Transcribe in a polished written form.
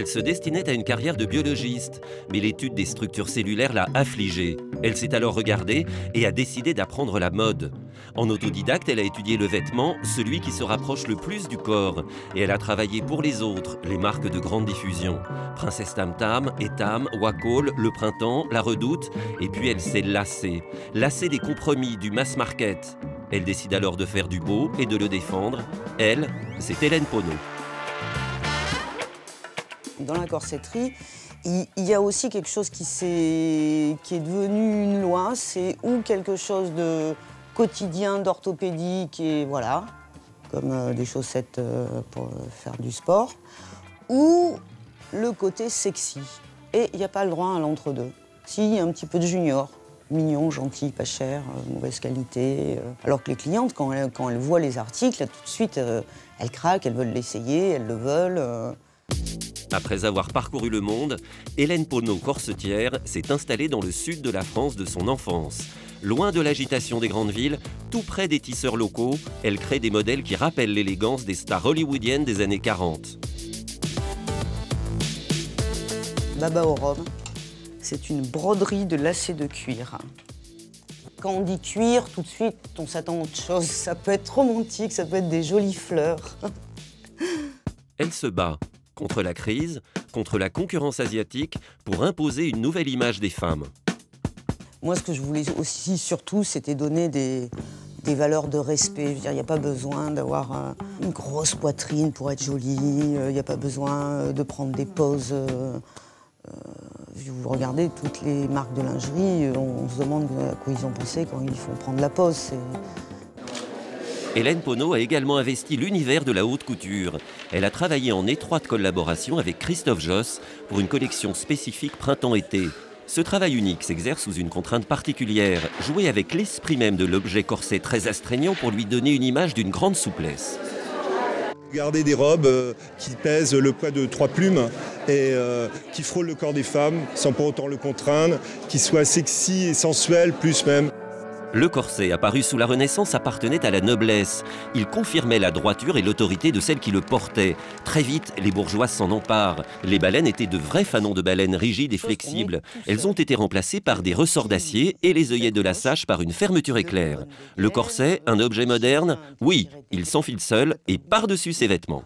Elle se destinait à une carrière de biologiste, mais l'étude des structures cellulaires l'a affligée. Elle s'est alors regardée et a décidé d'apprendre la mode. En autodidacte, elle a étudié le vêtement, celui qui se rapproche le plus du corps. Et elle a travaillé pour les autres, les marques de grande diffusion. Princesse Tam Tam, Etam, Wacoal, Le Printemps, La Redoute. Et puis elle s'est lassée. Lassée des compromis, du mass market. Elle décide alors de faire du beau et de le défendre. Elle, c'est Hélène Poneau. Dans la corsetterie, il y a aussi quelque chose qui est devenu une loi, c'est ou quelque chose de quotidien, d'orthopédique, et voilà, comme des chaussettes pour faire du sport, ou le côté sexy. Et il n'y a pas le droit à l'entre-deux. Si, il y a un petit peu de junior, mignon, gentil, pas cher, mauvaise qualité. Alors que les clientes, quand elles voient les articles, tout de suite, elles craquent, elles veulent l'essayer, elles le veulent. Après avoir parcouru le monde, Hélène Poneau, corsetière, s'est installée dans le sud de la France de son enfance. Loin de l'agitation des grandes villes, tout près des tisseurs locaux, elle crée des modèles qui rappellent l'élégance des stars hollywoodiennes des années 40. Baba au rhum, c'est une broderie de lacets de cuir. Quand on dit cuir, tout de suite, on s'attend à autre chose. Ça peut être romantique, ça peut être des jolies fleurs. Elle se bat contre la crise, contre la concurrence asiatique, pour imposer une nouvelle image des femmes. Moi, ce que je voulais aussi, surtout, c'était donner des valeurs de respect. Je veux dire, il n'y a pas besoin d'avoir une grosse poitrine pour être jolie, il n'y a pas besoin de prendre des poses. Vous regardez toutes les marques de lingerie, on se demande à quoi ils ont pensé quand ils font prendre la pose. Hélène Poneau a également investi l'univers de la haute couture. Elle a travaillé en étroite collaboration avec Christophe Josse pour une collection spécifique printemps-été. Ce travail unique s'exerce sous une contrainte particulière, jouer avec l'esprit même de l'objet corset très astreignant pour lui donner une image d'une grande souplesse. Garder des robes qui pèsent le poids de 3 plumes et qui frôlent le corps des femmes sans pour autant le contraindre, qui soient sexy et sensuelles plus même. Le corset, apparu sous la Renaissance, appartenait à la noblesse. Il confirmait la droiture et l'autorité de celle qui le portait. Très vite, les bourgeois s'en emparent. Les baleines étaient de vrais fanons de baleines rigides et flexibles. Elles ont été remplacées par des ressorts d'acier et les œillets de la sache par une fermeture éclair. Le corset, un objet moderne? Oui, il s'enfile seul et par-dessus ses vêtements.